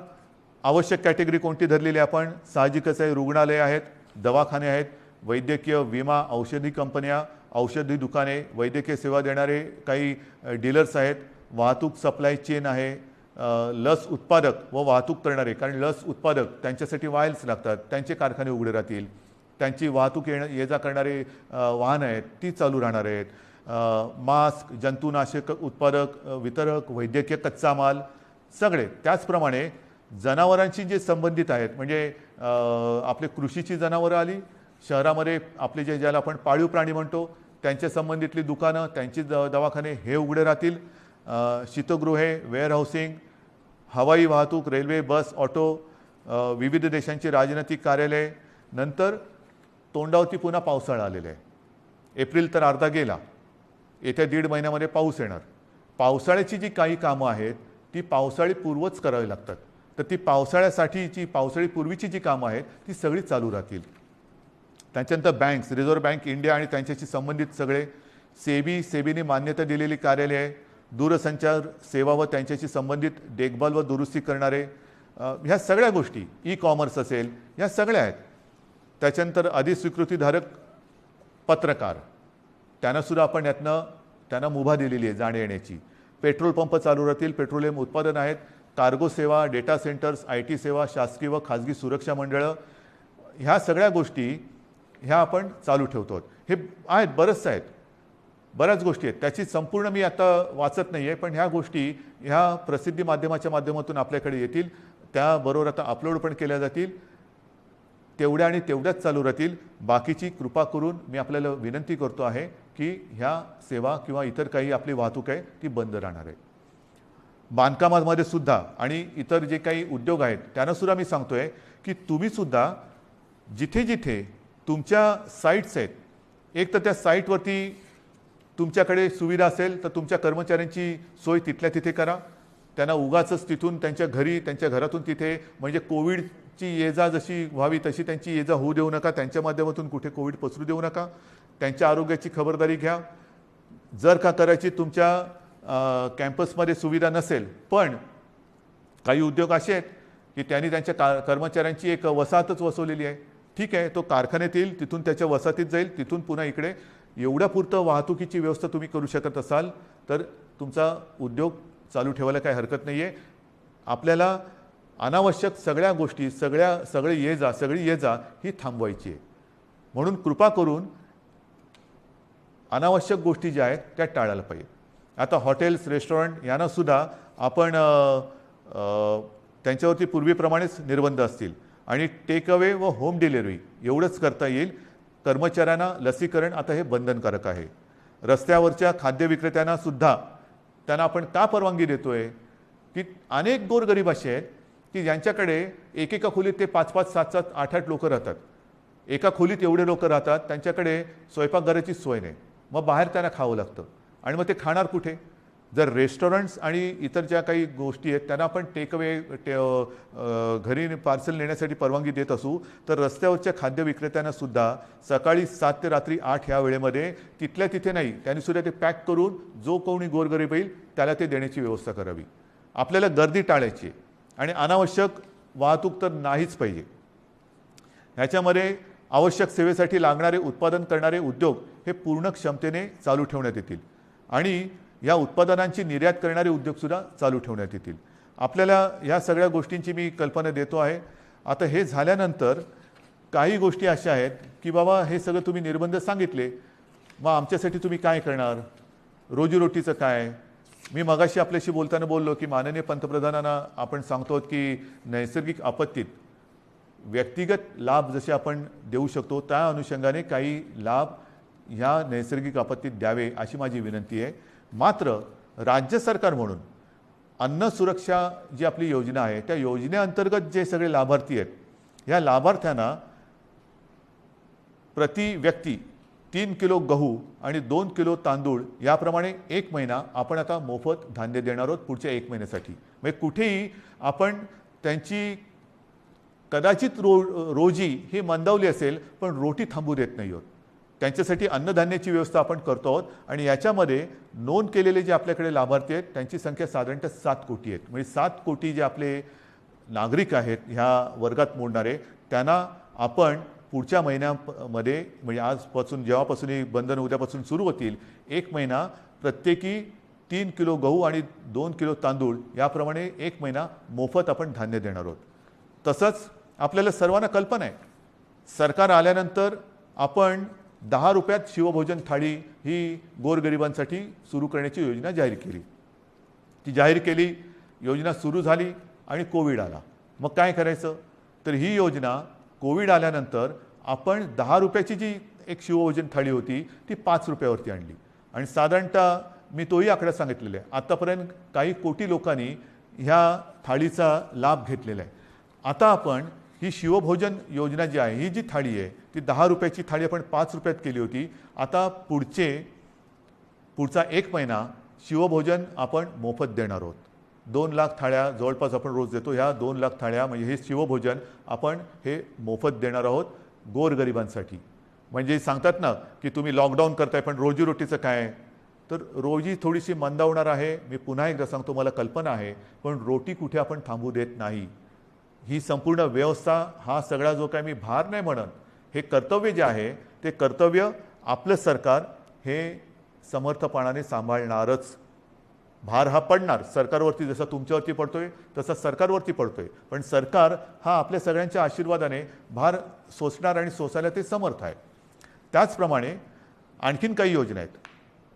आवश्यक कॅटेगरी कोणती धरलेली आपण साहजिकच आहे, रुग्णालय आहेत, दवाखाने आहेत, वैद्यकीय विमा, औषधी कंपन्या, औषधी दुकाने, वैद्यकीय सेवा देणारे काही डीलर्स आहेत, वाहतूक सप्लाय चेन आहे, लस उत्पादक व वाहतूक करणारे, कारण लस उत्पादक त्यांच्यासाठी वायल्स लागतात, त्यांचे कारखाने उघडे राहतील, त्यांची वाहतूक ये जा करणारे वाहनं आहेत ती चालू राहणार आहेत, मास्क, जंतुनाशक उत्पादक, वितरक, वैद्यकीय कच्चा माल सगळे. त्याचप्रमाणे जनावरांशी जे संबंधित आहेत म्हणजे आपले कृषीची जनावरं आली, शहरामध्ये आपले ज्याला आपण पाळीव प्राणी म्हणतो त्यांच्या संबंधितली दुकानं, त्यांची दवाखाने हे उघडे राहतील, शीतगृहे, वेअरहाऊसिंग, हवाई वाहतूक, रेल्वे, बस, ऑटो, विविध देशांची राजनैतिक कार्यालय. नंतर तोंडावरती पुन्हा पावसाळा आलेला आहे, एप्रिल तर अर्धा गेला, येत्या 1.5 महिन्यामध्ये पाऊस येणार. पावसाळ्याची जी काही कामं आहेत ती पावसाळी पूर्वच करावी लागतात. तर ती पावसाळ्यासाठीची पावसाळीपूर्वीची जी कामं आहेत ती सगळी चालू राहतील. त्याच्यानंतर बँक्स, रिझर्व्ह बँक इंडिया आणि त्यांच्याशी संबंधित सगळे सेबीने मान्यता दिलेली कार्यालय आहे, दूरसंचार सेवा व त्यांच्याशी संबंधित देखभाल व दुरुस्ती करणारे ह्या सगळ्या गोष्टी, ई कॉमर्स असेल, ह्या सगळ्या आहेत. त्याच्यानंतर अधिस्वीकृतीधारक पत्रकार, त्यांनासुद्धा आपण यातनं त्यांना मुभा दिलेली आहे जाण्या येण्याची. पेट्रोल पंप चालू राहतील, पेट्रोलियम उत्पादन आहेत, कार्गो सेवा, डेटा सेंटर्स, IT सेवा, शासकीय व खाजगी सुरक्षा मंडळं, ह्या सगळ्या गोष्टी ह्या आपण चालू ठेवतो. हे आहेत, बऱ्याच गोष्टी आहेत. त्याची संपूर्ण मी आता वाचत नाही आहे, पण ह्या गोष्टी ह्या प्रसिद्धी माध्यमाच्या माध्यमातून आपल्याकडे येतील, त्याबरोबर आता अपलोड पण केल्या जातील. तेवढ्या आणि तेवढ्याच चालू राहतील. बाकीची कृपा करून मी आपल्याला विनंती करतो आहे की ह्या सेवा किंवा इतर काही आपली वाहतूक आहे ती बंद राहणार आहे. बांधकामामध्ये सुद्धा आणि इतर जे काही उद्योग आहेत त्यांनासुद्धा मी सांगतोय की तुम्हीसुद्धा जिथे जिथे तुमच्या साईट्स आहेत, एक तर त्या साईटवरती तुमच्याकडे सुविधा असेल तर तुमच्या कर्मचाऱ्यांची सोय तिथल्या तिथे करा. त्यांना उगाचच तिथून त्यांच्या घरी, त्यांच्या घरातून तिथे, म्हणजे कोविडची ये जा जशी व्हावी तशी त्यांची ये जा होऊ देऊ नका. त्यांच्या माध्यमातून कुठे कोविड पसरू देऊ नका. त्यांच्या आरोग्याची खबरदारी घ्या. जर का करायची तुमच्या कॅम्पसमध्ये सुविधा नसेल, पण काही उद्योग असे आहेत की त्यांनी त्यांच्या कर्मचाऱ्यांची एक वसाहतच वसवलेली आहे, ठीक आहे, तो कारखान्यात येईल, तिथून त्याच्या वसाहतीत जाईल, तिथून पुन्हा इकडे. एवढ्यापुरतं वाहतुकीची व्यवस्था तुम्ही करू शकत असाल तर तुमचा उद्योग चालू ठेवायला काही हरकत नाही आहे. आपल्याला अनावश्यक सगळ्या गोष्टी, सगळी ये जा ही थांबवायची आहे. म्हणून कृपा करून अनावश्यक गोष्टी ज्या आहेत त्या टाळायला पाहिजे. आता हॉटेल्स, रेस्टॉरंट यांनासुद्धा आपण त्यांच्यावरती पूर्वीप्रमाणेच निर्बंध असतील आणि टेक अवे व होम डिलिव्हरी एवढंच करता येईल. कर्मचाऱ्यांना लसीकरण आता हे बंधनकारक आहे. रस्त्यावरच्या खाद्य विक्रेत्यांना सुद्धा त्यांना आपण का परवानगी देतोय की अनेक गोरगरीब असे आहेत की ज्यांच्याकडे एकेका खोलीत ते 5-5, 7-7, 8-8 लोक राहतात. एका खोलीत एवढे लोक राहतात, त्यांच्याकडे स्वयंपाकघराची सोय नाही, मग बाहेर त्यांना खावं लागतं. आणि मग ते खाणार कुठे? जर रेस्टॉरंट्स आणि इतर ज्या काही गोष्टी आहेत त्यांना आपण टेकअवे घरी पार्सल नेण्यासाठी परवानगी देत असू, तर रस्त्यावरच्या खाद्य विक्रेत्यांना सुद्धा सकाळी 7 ते रात्री 8 ह्या वेळेमध्ये तिथल्या तिथे नाही, त्यांनी सुद्धा ते पॅक करून जो कोणी गोरगरीब येईल त्याला ते देण्याची व्यवस्था करावी. आपल्याला गर्दी टाळायची आणि अनावश्यक वाहतूक तर नाहीच पाहिजे. ह्याच्यामध्ये आवश्यक सेवेसाठी लागणारे उत्पादन करणारे उद्योग हे पूर्ण क्षमतेने चालू ठेवण्यात येतील आणि या उत्पादनांची निर्यात करणारे उद्योगसुद्धा चालू ठेवण्यात येतील. आपल्याला ह्या सगळ्या गोष्टींची मी कल्पना देतो आहे. आता हे झाल्यानंतर काही गोष्टी अशा आहेत की बाबा हे सगळं तुम्ही निर्बंध सांगितले, मग आमच्यासाठी तुम्ही काय करणार? रोजीरोटीचं काय? मी मगाशी आपल्याशी बोलताना बोललो की माननीय पंतप्रधानांना आपण सांगतो की नैसर्गिक आपत्तीत व्यक्तिगत लाभ जसे आपण देऊ शकतो त्या अनुषंगाने काही लाभ ह्या नैसर्गिक आपत्तीत द्यावे अशी माझी विनंती आहे. मात्र राज्य सरकार म्हणून अन्न सुरक्षा जी आपली योजना आहे त्या योजनेअंतर्गत जे सगळे लाभार्थी आहेत, ह्या लाभार्थ्यांना प्रति व्यक्ती 3 किलो गहू आणि 2 किलो तांदूळ याप्रमाणे 1 महिना आपण आता मोफत धान्य देणार आहोत पुढच्या 1 महिन्यासाठी. म्हणजे कुठेही आपण त्यांची कदाचित रोजी ही मंदावली असेल पण रोटी थांबू देत नाही आहोत. त्यांच्यासाठी अन्नधान्याची व्यवस्था आपण करतो आहोत आणि याच्यामध्ये नोंद केलेले जे आपल्याकडे लाभार्थी आहेत त्यांची संख्या साधारणतः 7 कोटी आहेत. म्हणजे 7 कोटी जे आपले नागरिक आहेत ह्या वर्गात मोडणारे, त्यांना आपण पुढच्या महिन्यामध्ये म्हणजे आजपासून जेव्हापासून ही बंधन उद्यापासून सुरू होतील 1 महिना प्रत्येकी 3 किलो गहू आणि 2 किलो तांदूळ याप्रमाणे 1 महिना मोफत आपण धान्य देणार आहोत. तसंच आपल्याला सर्वांना कल्पना आहे, सरकार आल्यानंतर आपण 10 रुपयात शिवभोजन थाळी ही गोरगरिबांसाठी सुरू करण्याची योजना जाहीर केली. ती जाहीर केली, योजना सुरू झाली आणि कोविड आला. मग काय करायचं? तर ही योजना कोविड आल्यानंतर आपण 10 रुपयाची जी एक शिवभोजन थाळी होती ती 5 रुपयावरती आणली आणि साधारणतः मी तोही आकडा सांगितलेला आहे. आतापर्यंत काही कोटी लोकांनी ह्या थाळीचा लाभ घेतलेला आहे. आता आपण ही शिवभोजन योजना जी आहे, ही जी थाळी आहे ती 10 रुपयाची थाळी आपण 5 रुपयात केली होती. आता पुढचा 1 महिना शिवभोजन आपण मोफत देणार आहोत. 2 लाख थाळ्या जवळपास आपण रोज देतो. ह्या 2 लाख थाळ्या म्हणजे हे शिवभोजन आपण हे मोफत देणार आहोत गोरगरिबांसाठी. म्हणजे सांगतात ना की तुम्ही लॉकडाऊन करताय पण रोजीरोटीचं काय, तर रोजी थोडीशी मंदावणार आहे. मी पुन्हा एकदा सांगतो, मला कल्पना आहे, पण रोटी कुठे आपण थांबू देत नाही. ही संपूर्ण व्यवस्था, हा सगळा जो काय मी भार नाही म्हणत, हे कर्तव्य जे आहे ते कर्तव्य आपलं सरकार हे समर्थपणाने सांभाळणारच. भार हा पडणार सरकारवरती, जसा तुमच्यावरती पडतोय तसा सरकारवरती पडतोय, पण सरकार हा आपल्या सगळ्यांच्या आशीर्वादाने भार सोसणार आणि सोसायला ते समर्थ आहे. त्याचप्रमाणे आणखीन काही योजना आहेत.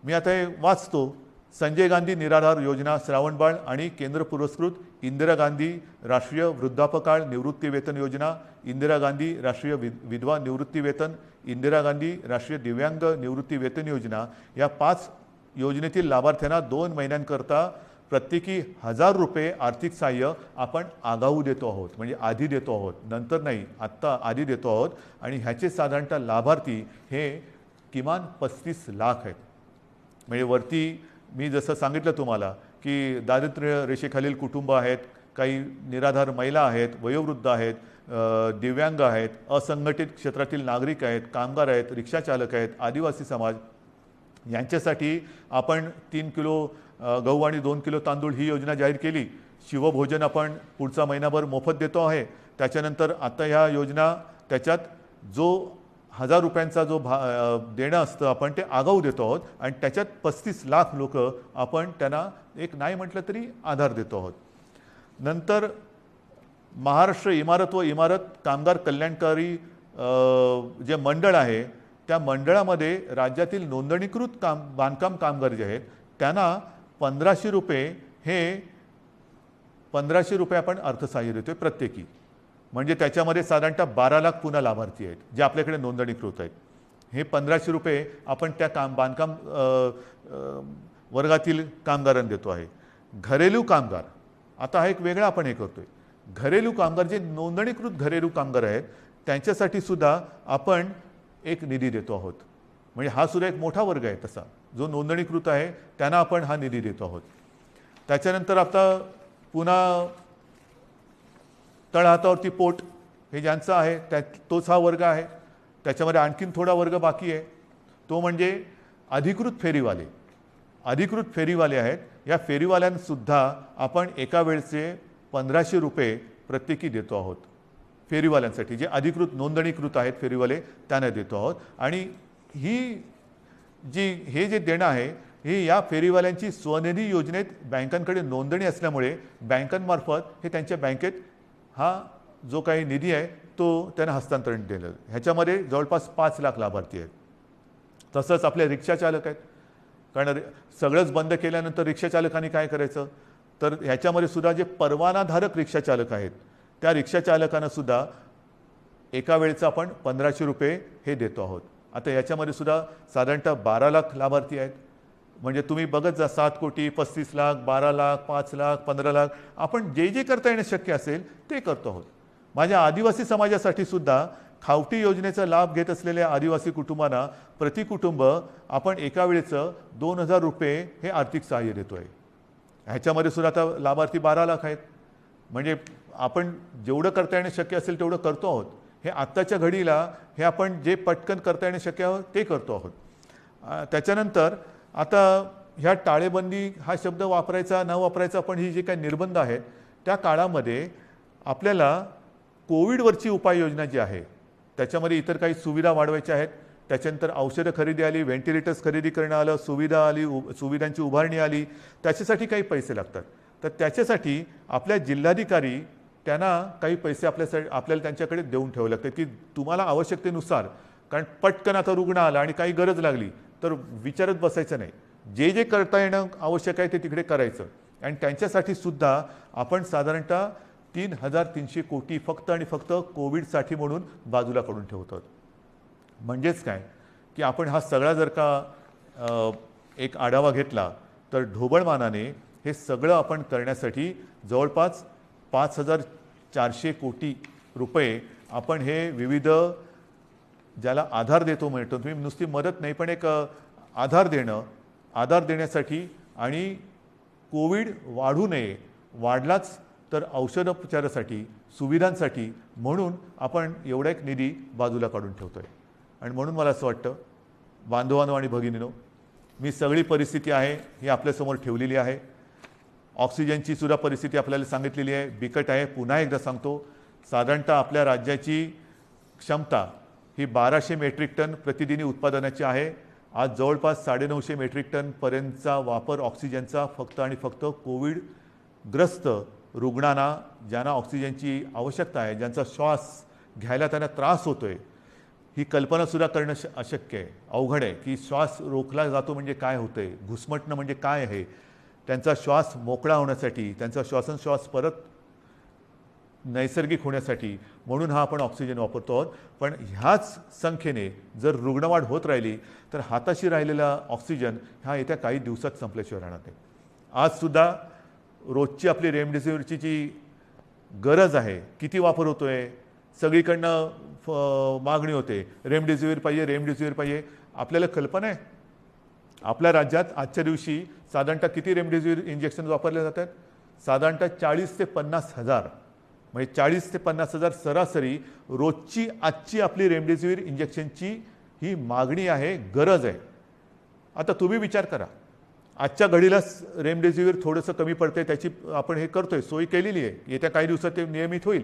मी आता हे वाचतो. संजय गांधी निराधार योजना श्रावणबाळ आणि केंद्र पुरस्कृत इंदिरा गांधी राष्ट्रीय वृद्धापकाळ निवृत्ती वेतन योजना, इंदिरा गांधी राष्ट्रीय विधवा निवृत्ती वेतन, इंदिरा गांधी राष्ट्रीय दिव्यांग निवृत्ती वेतन योजना, या 5 योजनेतील लाभार्थ्यांना 2 महिन्यांकरता प्रत्येकी 1000 रुपये आर्थिक सहाय्य आपण आगाऊ देतो आहोत. म्हणजे आधी देतो आहोत, नंतर नाही, आत्ता आधी देतो आहोत. आणि ह्याचे साधारणतः लाभार्थी हे किमान 35 लाख आहेत. म्हणजे वरती मी जसं सांगितलं तुम्हाला की दारिद्र्य रेषेखालील कुटुंब आहेत, काही निराधार महिला आहेत, वयोवृद्ध आहेत, दिव्यांग आहेत, असंघटित क्षेत्रातील नागरिक आहेत, कामगार आहेत, रिक्षाचालक आहेत, आदिवासी समाज, यांच्यासाठी आपण 3 किलो गहू आणि 2 किलो तांदूळ ही योजना जाहीर केली. शिवभोजन आपण पुढचा महिनाभर मोफत देतो आहे. त्याच्यानंतर आता ह्या योजना त्याच्यात जो 1000 रुपयांचा जो देणं असतं आपण ते आगाऊ देतो आहोत आणि त्याच्यात 35 लाख लोक आपण त्यांना एक नाही म्हटलं तरी आधार देतो आहोत. नंतर महाराष्ट्र इमारत व इमारत कामगार कल्याणकारी जे मंडळ आहे त्या मंडळामध्ये राज्यातील नोंदणीकृत बांधकाम कामगार जे आहेत त्यांना 1500 रुपये, हे 1500 रुपये आपण अर्थसहाय्य देतोय प्रत्येकी. म्हणजे त्याच्यामध्ये साधारणतः 12 लाख पुन्हा लाभार्थी आहेत जे आपल्याकडे नोंदणीकृत आहेत. हे 1500 रुपये आपण त्या बांधकाम वर्गातील कामगारांना देतो आहे. घरेलू कामगार, आता हा एक वेगळा आपण हे करतोय. घरेलू कामगार जे नोंदणीकृत घरेलू कामगार आहेत त्यांच्यासाठी सुद्धा आपण एक निधी देतो आहोत. म्हणजे हा सुद्धा एक मोठा वर्ग आहे तसा, जो नोंदणीकृत आहे त्यांना आपण हा निधी देतो आहोत. त्याच्यानंतर आता पुन्हा तळहातावरती पोट हे ज्यांचं आहे तोच हा वर्ग आहे. त्याच्यामध्ये आणखीन थोडा वर्ग बाकी आहे, तो म्हणजे अधिकृत फेरीवाले. अधिकृत फेरीवाले आहेत. या फेरीवाल्यांसुद्धा आपण एका वेळचे 1500 रुपये प्रत्येकी देतो आहोत. फेरीवाल्यांसाठी जे अधिकृत नोंदणीकृत आहेत फेरीवाले त्यांना देतो आहोत. आणि हे जे देणं आहे हे या फेरीवाल्यांची स्वनिधी योजनेत बँकांकडे नोंदणी असल्यामुळे बँकांमार्फत हे त्यांच्या बँकेत हा जो काही निधी आहे तो त्यांना हस्तांतरण दिलं. ह्याच्यामध्ये जवळपास 5 लाख लाभार्थी आहेत. तसंच आपले रिक्षाचालक आहेत, कारण सगळंच बंद केल्यानंतर रिक्षाचालकांनी काय करायचं, तर ह्याच्यामध्ये सुद्धा जे परवानाधारक रिक्षाचालक आहेत त्या रिक्षाचालकांना सुद्धा एका वेळेचं आपण 1500 रुपये हे देतो आहोत. आता याच्यामध्ये सुद्धा साधारणतः 12 लाख लाभार्थी आहेत. म्हणजे तुम्ही बघत जा, 7 कोटी, 35 लाख, 12 लाख, 5 लाख, 15 लाख, आपण जे जे करता येणं शक्य असेल ते करतो आहोत. माझ्या आदिवासी समाजासाठी सुद्धा खावटी योजनेचा लाभ घेत असलेल्या आदिवासी कुटुंबांना प्रति कुटुंब आपण एका वेळेचं 2000 रुपये हे आर्थिक सहाय्य देतो आहे. ह्याच्यामध्ये सुद्धा आता लाभार्थी 12 लाख आहेत. म्हणजे आपण जेवढं करता येणं शक्य असेल तेवढं करतो आहोत. हे आत्ताच्या घडीला हे आपण जे पटकन करता येणं शक्य आहे ते करतो आहोत. त्याच्यानंतर आता ह्या टाळेबंदी हा शब्द वापरायचा न वापरायचा, पण ही जे काही निर्बंध आहेत त्या काळामध्ये आपल्याला कोविडवरची उपाययोजना जी आहे त्याच्यामध्ये इतर काही सुविधा वाढवायच्या आहेत. त्याच्यानंतर औषधं खरेदी आली, व्हेंटिलेटर्स खरेदी करणं आलं, सुविधा आली, सुविधांची उभारणी आली, त्याच्यासाठी काही पैसे लागतात. तर त्याच्यासाठी आपल्या जिल्हाधिकारी त्यांना काही पैसे आपल्याला त्यांच्याकडे देऊन ठेवावे लागतात की तुम्हाला आवश्यकतेनुसार, कारण पटकन आता रुग्ण आला आणि काही गरज लागली तर विचारत बसायचं नाही, जे जे करता येणं आवश्यक आहे ते तिकडे करायचं. आणि त्यांच्यासाठी सुद्धा आपण साधारणतः 3300 कोटी फक्त आणि फक्त कोविडसाठी म्हणून बाजूला काढून ठेवतो. म्हणजेच काय की आपण हा सगळा जर का एक आढावा घेतला तर ढोबळमानाने हे सगळं आपण करण्यासाठी जवळपास 5400 कोटी रुपये आपण हे विविध ज्याला आधार देतो म्हणतो, तुम्ही नुसती मदत नाही पण एक आधार देण्यासाठी आणि कोविड वाढू नये वाढलाच तर औषधोपचारासाठी सुविधांसाठी म्हणून आपण एवढा एक निधी बाजूला काढून ठेवतोय. आणि म्हणून मला असं वाटतं बांधवांनो आणि भगिनींनो, मी सगळी परिस्थिती आहे ही आपल्यासमोर ठेवलेली आहे. ऑक्सिजनची सुद्धा परिस्थिती आपल्याला सांगितलेली आहे, बिकट आहे. पुन्हा एकदा सांगतो, साधारणतः आपल्या राज्याची क्षमता ही 1200 मेट्रिक टन प्रतिदिनी उत्पादनाची आहे. आज जवळपास 950 मेट्रिक टनपर्यंतचा वापर ऑक्सिजनचा फक्त आणि फक्त कोविडग्रस्त रुग्णांना, ज्यांना ऑक्सिजनची आवश्यकता आहे, ज्यांचा श्वास घ्यायला त्यांना त्रास होतोय, ही कल्पनासुद्धा करणं अशक्य आहे, अवघड आहे की श्वास रोखला जातो म्हणजे काय होतंय, घुसमटणं म्हणजे काय आहे. त्यांचा श्वास मोकळा होण्यासाठी, त्यांचा श्वासोच्छ्वास परत नैसर्गिक होण्यासाठी म्हणून हा आपण ऑक्सिजन वापरतो आहोत. पण ह्याच संख्येने जर रुग्णवाढ होत राहिली तर हाताशी राहिलेला ऑक्सिजन हा येत्या काही दिवसात संपल्याशिवाय राहणार नाही. आजसुद्धा रोजची आपली रेमडेसिवीरची जी गरज आहे, किती वापर होतोय, सगळीकडनं मागणी होते, रेमडेसिवीर पाहिजे. आपल्याला कल्पना आहे आपल्या राज्यात आजच्या दिवशी साधारणतः किती रेमडेसिवीर इंजेक्शन वापरले जातात? साधारणतः 40 ते 50 हजार, म्हणजे 40 ते 50 हजार सरासरी रोजची आजची आपली रेमडेसिवीर इंजेक्शनची ही मागणी आहे, गरज आहे. आता तुम्ही विचार करा, आजच्या घडीला रेमडेसिवीर थोडंसं कमी पडते, त्याची आपण हे करतोय, सोय केलेली आहे, येत्या काही दिवसात ते नियमित होईल.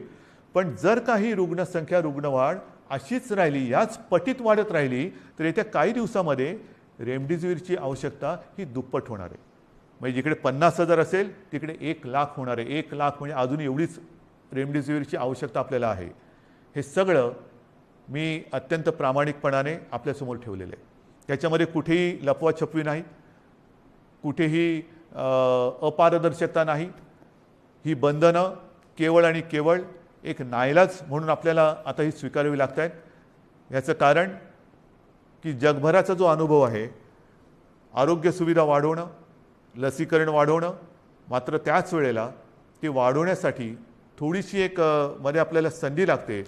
पण जर काही रुग्णसंख्या, रुग्णवाढ अशीच राहिली, याच पटीत वाढत राहिली तर येत्या काही दिवसामध्ये रेमडेसिवीरची आवश्यकता ही दुप्पट होणार आहे. म्हणजे जिकडे 50 हजार असेल तिकडे 1 लाख होणार आहे. 1 लाख म्हणजे अजून एवढीच रेमडेसिवीरची आवश्यकता आपल्याला आहे. हे सगळं मी अत्यंत प्रामाणिकपणाने आपल्यासमोर ठेवलेलं आहे. त्याच्यामध्ये कुठेही लपवाछपवी नाही, कुठेही अपारदर्शकता नाही. ही बंधनं केवळ आणि केवळ एक नाईलाज म्हणून आपल्याला आता ही स्वीकारावी लागत आहेत. याचं कारण की जगभराचा जो अनुभव आहे, आरोग्य सुविधा वाढवणं, लसीकरण वाढवणं, मात्र त्याच वेळेला ते वाढवण्यासाठी थोडीशी एक मध्ये आपल्याला संधी लागते.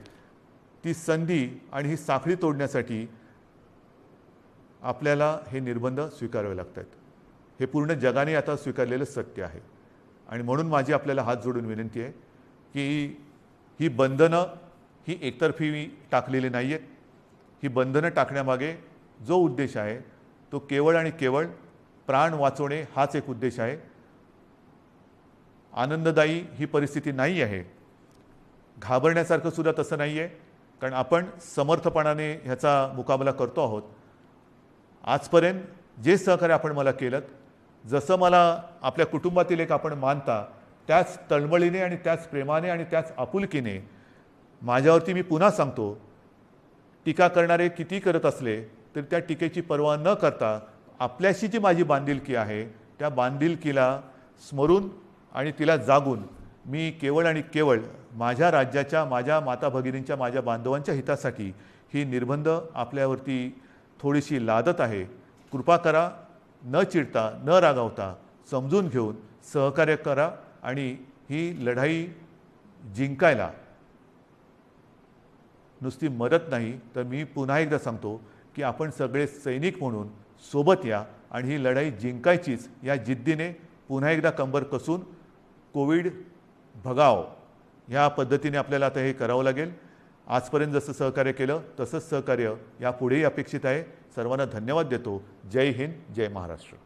ती संधी आणि ही साखळी तोडण्यासाठी आपल्याला हे निर्बंध स्वीकारावे लागतात. हे पूर्ण जगाने आता स्वीकारलेलं सत्य आहे. आणि म्हणून माझी आपल्याला हात जोडून विनंती आहे की ही बंधनं ही एकतर्फी टाकलेली नाही आहेत. ही बंधनं टाकण्यामागे जो उद्देश आहे तो केवळ आणि केवळ प्राण वाचवणे हाच एक उद्देश आहे. आनंददायी ही परिस्थिती नाही आहे, घाबरण्यासारखं सुद्धा तसं नाही आहे, कारण आपण समर्थपणाने ह्याचा मुकाबला करतो आहोत. आजपर्यंत जे सहकार्य आपण मला केलं, जसं मला आपल्या कुटुंबातील एक आपण मानता, त्याच तळमळीने आणि त्याच प्रेमाने आणि त्याच आपुलकीने माझ्यावरती मी पुन्हा सांगतो, टीका करणारे किती करत असले तर त्या टीकेची पर्वा न करता आपल्याशी जी माझी बांधिलकी आहे त्या बांधिलकीला स्मरून आणि तिला जागून मी केवळ आणि केवळ माझ्या राज्याच्या, माझ्या माता भगिनींच्या, माझ्या बांधवांच्या हितासाठी ही निर्बंध आपल्यावरती थोडीशी लादत आहे. कृपा करा, न चिडता, न रागावता समजून घेऊन सहकार्य करा आणि ही लढाई जिंकायला नुसती मदत नाही तर मी पुन्हा एकदा सांगतो की आपण सगळे सैनिक म्हणून सोबत या आणि ही लढाई जिंकायचीच या जिद्दीने पुन्हा एकदा कंबर कसून कोविड भगाव ह्या पद्धतीने आपल्याला आता हे करावं लागेल. आजपर्यंत जसं सहकार्य केलं तसंच सहकार्य यापुढेही अपेक्षित आहे. सर्वांना धन्यवाद देतो. जय हिंद, जय महाराष्ट्र.